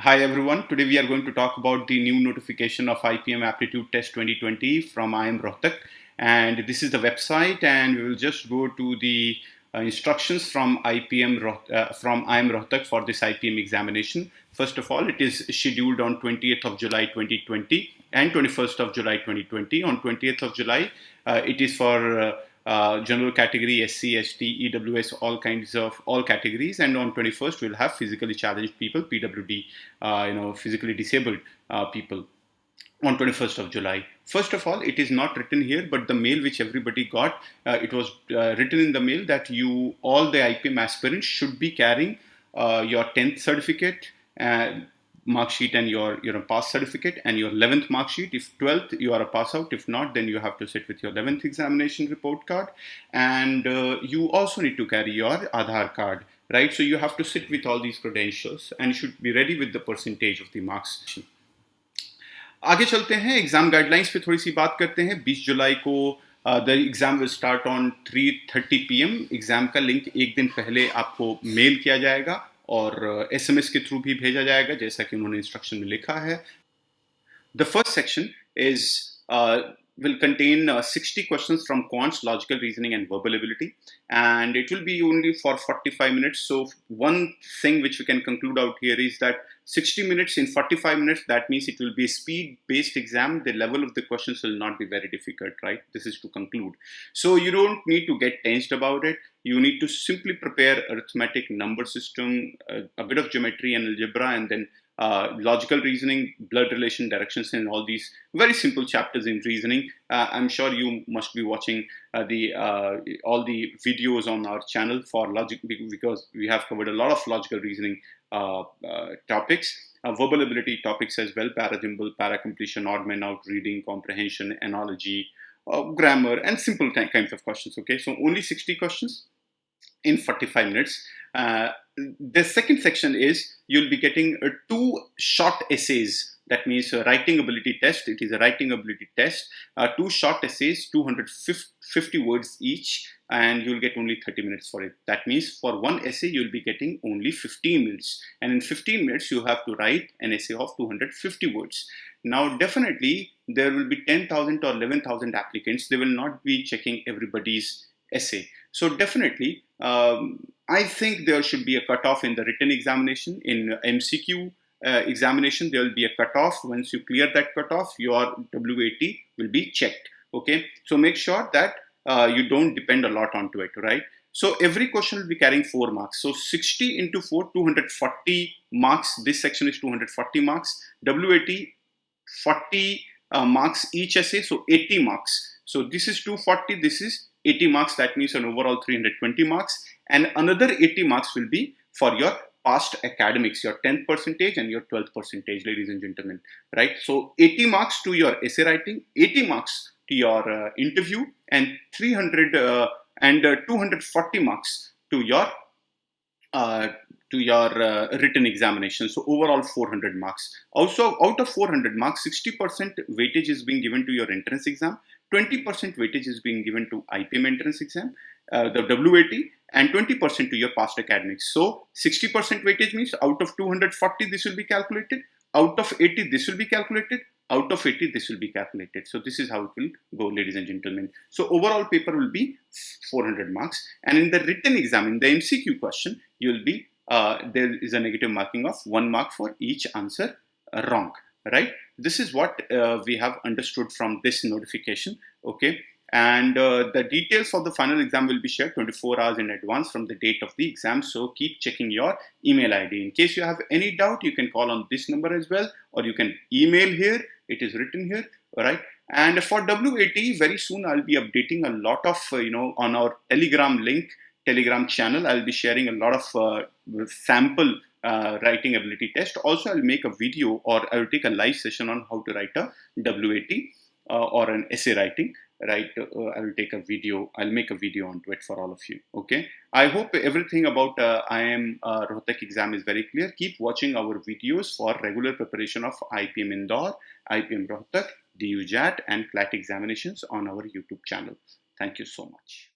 Hi everyone, today we are going to talk about the new notification of IPM Aptitude Test 2020 from I am Rohtak, and this is the website, and we will just go to the instructions from from I am Rohtak for this IPM examination. First of all, it is scheduled on 20th of July 2020 and 21st of July 2020. On 20th of July, it is for general category, SC, ST, EWS, all categories, and on 21st we'll have physically challenged people, PWD, physically disabled people on 21st of July. First of all, it is not written here, but the mail which everybody got, it was written in the mail that all the IPM aspirants should be carrying your 10th certificate, mark sheet, and your pass certificate, and your 11th mark sheet. If 12th you are a pass out, if not, then you have to sit with your 11th examination report card, and you also need to carry your Aadhaar card, right? So you have to sit with all these credentials and should be ready with the percentage of the marks. आगे चलते हैं, exam guidelines पे थोड़ी सी बात करते हैं. 20 जुलाई को the exam will start on 3:30 PM. Exam का लिंक एक दिन पहले आपको मेल किया जाएगा और SMS के थ्रू भी भेजा जाएगा, जैसा कि उन्होंने इंस्ट्रक्शन में लिखा है. The first section will contain 60 questions from quants, logical reasoning, and verbal ability, and it will be only for 45 minutes. So one thing which we can conclude out here is that 60 minutes in 45 minutes, that means it will be a speed-based exam. The level of the questions will not be very difficult, right? This is to conclude. So you don't need to get tensed about it. You need to simply prepare arithmetic, number system, a bit of geometry and algebra, and then logical reasoning, blood relation, directions, and all these very simple chapters in reasoning. I'm sure you must be watching all the videos on our channel for logic, because we have covered a lot of logical reasoning topics. Verbal ability topics as well: para-jumble, para-completion, odd man out, reading, comprehension, analogy, grammar, and simple kinds of questions. Okay, so only 60 questions in 45 minutes. The second section is you'll be getting 2 short essays. That means a writing ability test. It is a writing ability test. 2 short essays, 250 words each, and you'll get only 30 minutes for it. That means for one essay, you'll be getting only 15 minutes. And in 15 minutes, you have to write an essay of 250 words. Now, definitely, there will be 10,000 or 11,000 applicants. They will not be checking everybody's essay. So definitely, I think there should be a cutoff in the written examination. In MCQ examination, there will be a cutoff. Once you clear that cutoff, your WAT will be checked. Okay, so make sure that you don't depend a lot onto it, right? So every question will be carrying 4 marks. So 60 into 4, 240 marks. This section is 240 marks. WAT 40 marks each essay, so 80 marks. So this is 240, this is 80 marks. That means an overall 320 marks, and another 80 marks will be for your past academics, your 10th percentage and your 12th percentage, ladies and gentlemen, right? So 80 marks to your essay writing, 80 marks to your interview, and 240 marks to your written examination. So overall 400 marks. Also, out of 400 marks, 60% weightage is being given to your entrance exam, 20% weightage is being given to IPM entrance exam, the WAT, and 20% to your past academics. So 60% weightage means out of 240 this will be calculated, out of 80 this will be calculated, out of 80 this will be calculated. So this is how it will go, ladies and gentlemen. So overall paper will be 400 marks, and in the written exam, in the MCQ question, you will be there is a negative marking of 1 mark for each answer wrong, right? This is what we have understood from this notification. Okay, and the details of the final exam will be shared 24 hours in advance from the date of the exam. So keep checking your email ID. In case you have any doubt, you can call on this number as well, or you can email here. It is written here, all right? And for WAT, very soon I'll be updating a lot of, on our Telegram channel. I'll be sharing a lot of sample writing ability test. Also, I'll make a video, or I'll take a live session on how to write a WAT or an essay writing. Right, I will take a video. I'll make a video onto it for all of you. Okay, I hope everything about I am Rohtak exam is very clear. Keep watching our videos for regular preparation of IPM Indore, IPM Rohtak, DUJAT, and CLAT examinations on our YouTube channel. Thank you so much.